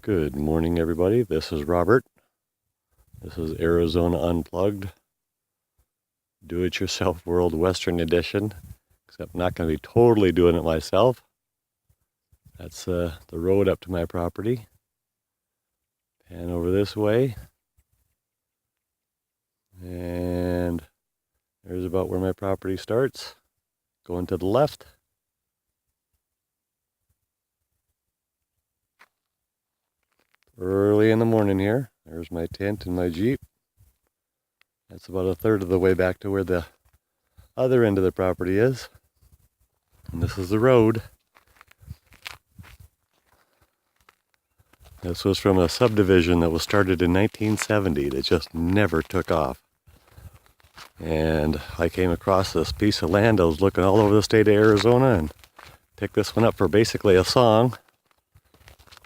Good morning, everybody. This is Robert. This is Arizona Unplugged, Do-It-Yourself World Western Edition, except I'm not going to be totally doing it myself. That's the road up to my property. Pan over this way. And there's about where my property starts. Going to the left. Early in the morning here. There's my tent and my Jeep. That's about a third of the way back to where the other end of the property is. And this is the road. This was from a subdivision that was started in 1970 that just never took off. And I came across this piece of land. I was looking all over the state of Arizona and picked this one up for basically a song.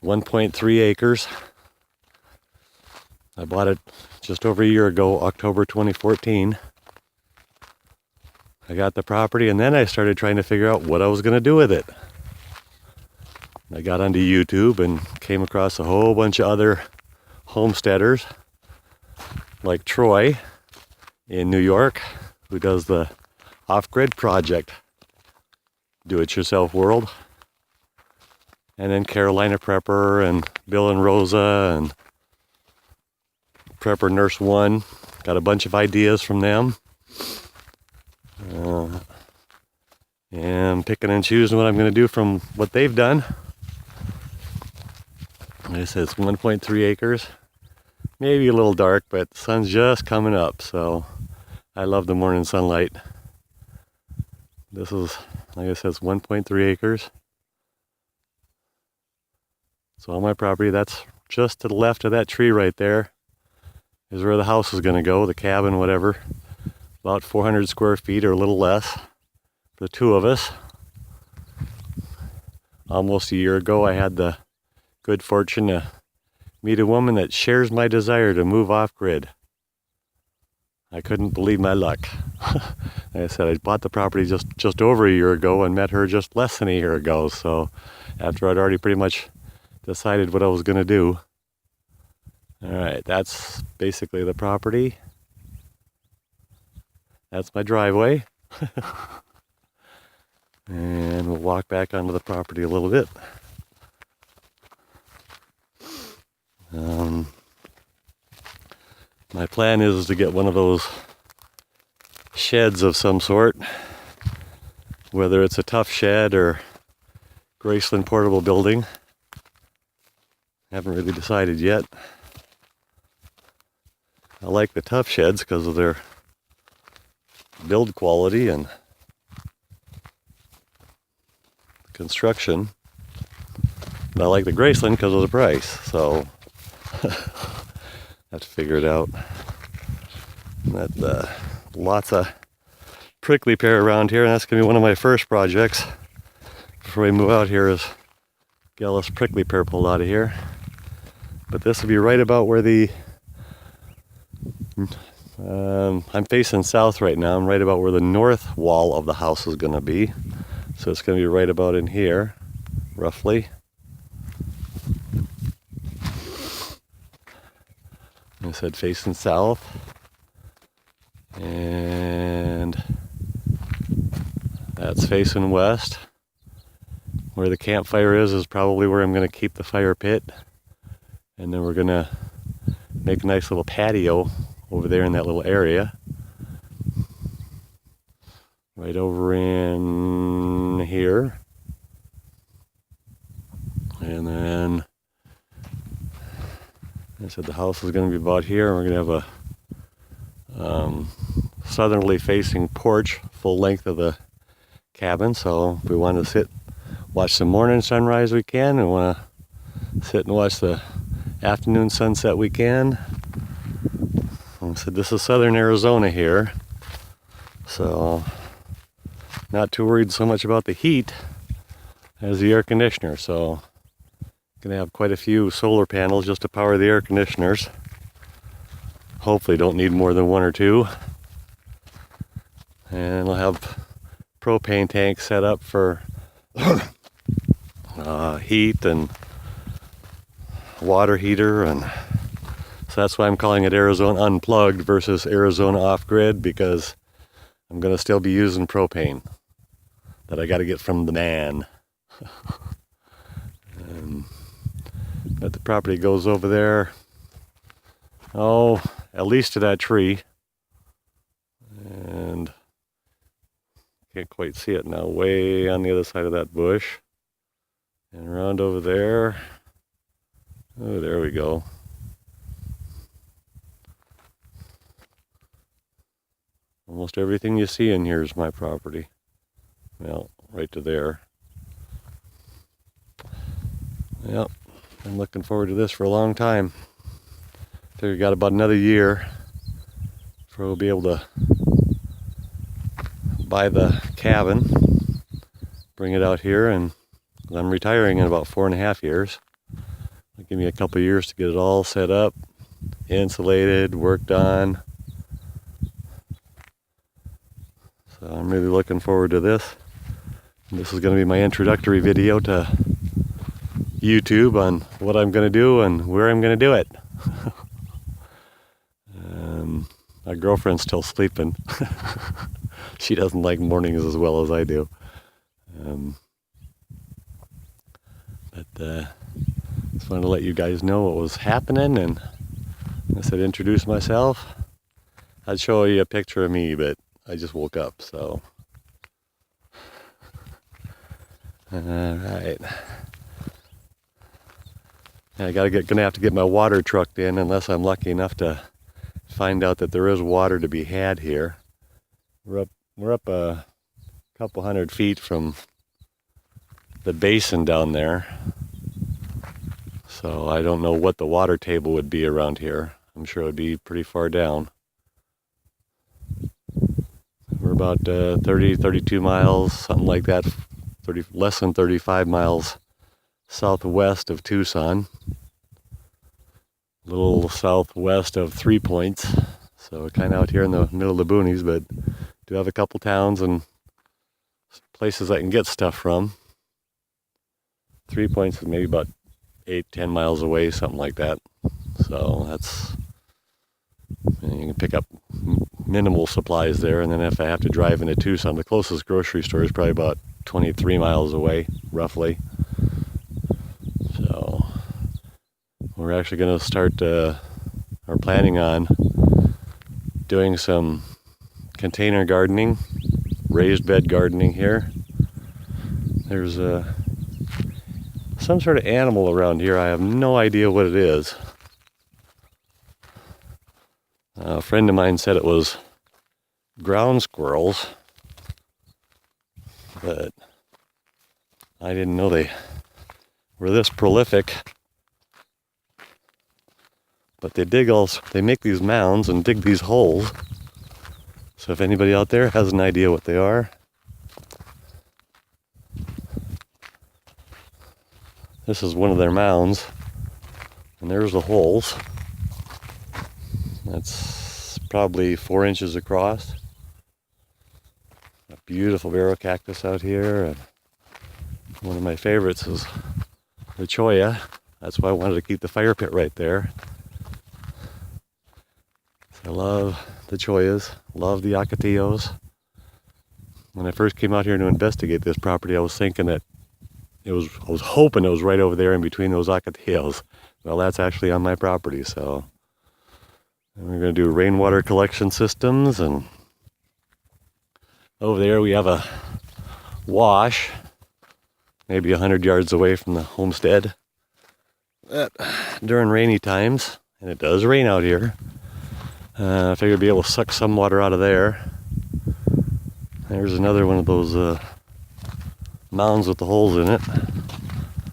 1.3 acres. I bought it just over a year ago, October 2014. I got the property and then I started trying to figure out what I was going to do with it. I got onto YouTube and came across a whole bunch of other homesteaders like Troy in New York, who does the off-grid project, Do-It-Yourself World. And then Carolina Prepper and Bill and Rosa and Prepper Nurse 1. Got a bunch of ideas from them. And picking and choosing what I'm going to do from what they've done. Like I said, it's 1.3 acres. Maybe a little dark, but the sun's just coming up. So I love the morning sunlight. This is, like I said, it's 1.3 acres. So on my property, that's just to the left of that tree right there, is where the house is going to go, the cabin, whatever. About 400 square feet or a little less for the two of us. Almost a year ago, I had the good fortune to meet a woman that shares my desire to move off-grid. I couldn't believe my luck. Like I said, I bought the property just over a year ago and met her just less than a year ago. So after I'd already pretty much decided what I was going to do. Alright, that's basically the property. That's my driveway. And we'll walk back onto the property a little bit. My plan is to get one of those sheds of some sort, whether it's a tough shed or Graceland portable building. Haven't really decided yet. I like the tough sheds because of their build quality and construction. But I like the Graceland because of the price, so have to figure it out. That lots of prickly pear around here, and that's gonna be one of my first projects before we move out here, is get all this prickly pear pulled out of here. But this will be right about where I'm facing south right now. I'm right about where the north wall of the house is going to be. So it's going to be right about in here, roughly. I said facing south. And that's facing west. Where the campfire is probably where I'm going to keep the fire pit. And then we're going to make a nice little patio over there in that little area. Right over in here. And then I said the house is going to be about here. We're going to have a southerly facing porch full length of the cabin. So if we want to sit, watch the morning sunrise, we can. And want to sit and watch the afternoon sunset, we can. So this is southern Arizona here, so not too worried so much about the heat as the air conditioner. So gonna have quite a few solar panels just to power the air conditioners. Hopefully don't need more than one or two. And I'll have propane tanks set up for heat and water heater, and so that's why I'm calling it Arizona Unplugged versus Arizona Off-Grid, because I'm going to still be using propane that I got to get from the man. But the property goes over there, oh, at least to that tree, and can't quite see it now, way on the other side of that bush, and around over there. Oh, there we go. Almost everything you see in here is my property. Well, right to there. Yep, I'm looking forward to this for a long time. Figure we got about another year before we'll be able to buy the cabin, bring it out here, and I'm retiring in about 4.5 years. It'll give me a couple years to get it all set up, insulated, worked on. So I'm really looking forward to this. This is going to be my introductory video to YouTube on what I'm going to do and where I'm going to do it. My girlfriend's still sleeping. She doesn't like mornings as well as I do. Just wanted to let you guys know what was happening, and I said introduce myself. I'd show you a picture of me, but I just woke up, so. Alright. Gonna have to get my water trucked in, unless I'm lucky enough to find out that there is water to be had here. We're up a couple 100 feet from the basin down there, so I don't know what the water table would be around here. I'm sure it would be pretty far down. We're about 32 miles, something like that, less than 35 miles southwest of Tucson, a little southwest of 3 Points, so kind of out here in the middle of the boonies, but do have a couple towns and places I can get stuff from. 3 Points is maybe about 8-10 miles away, something like that, so that's, you can pick up minimal supplies there, and then if I have to drive into Tucson, the closest grocery store is probably about 23 miles away, roughly. So we're actually going to start, or planning on doing some container gardening, raised bed gardening here. There's some sort of animal around here. I have no idea what it is. A friend of mine said it was ground squirrels, but I didn't know they were this prolific. But they make these mounds and dig these holes. So if anybody out there has an idea what they are, this is one of their mounds, and there's the holes. That's probably 4 inches across. A beautiful barrel cactus out here, and one of my favorites is the cholla. That's why I wanted to keep the fire pit right there. So I love the chollas, love the ocotillos. When I first came out here to investigate this property, I was thinking that I was hoping it was right over there in between those ocotillos. Well, that's actually on my property, so. And we're going to do rainwater collection systems, and over there we have a wash, maybe 100 yards away from the homestead. During rainy times, and it does rain out here, I figured I'd be able to suck some water out of there. There's another one of those mounds with the holes in it.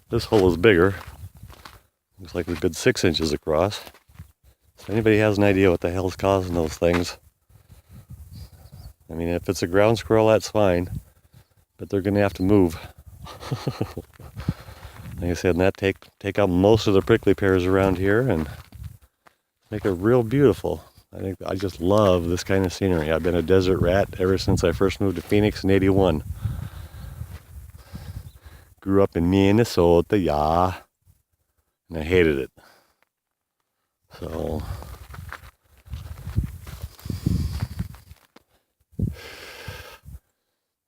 This hole is bigger. Looks like a good 6 inches across. If anybody has an idea what the hell's causing those things, I mean, if it's a ground squirrel, that's fine, but they're going to have to move. Like I said, and that take out most of the prickly pears around here and make it real beautiful. I just love this kind of scenery. I've been a desert rat ever since I first moved to Phoenix in '81. Grew up in Minnesota, yeah. and I hated it. So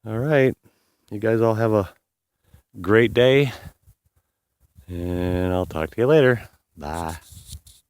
all right, you guys all have a great day, and I'll talk to you later. Bye.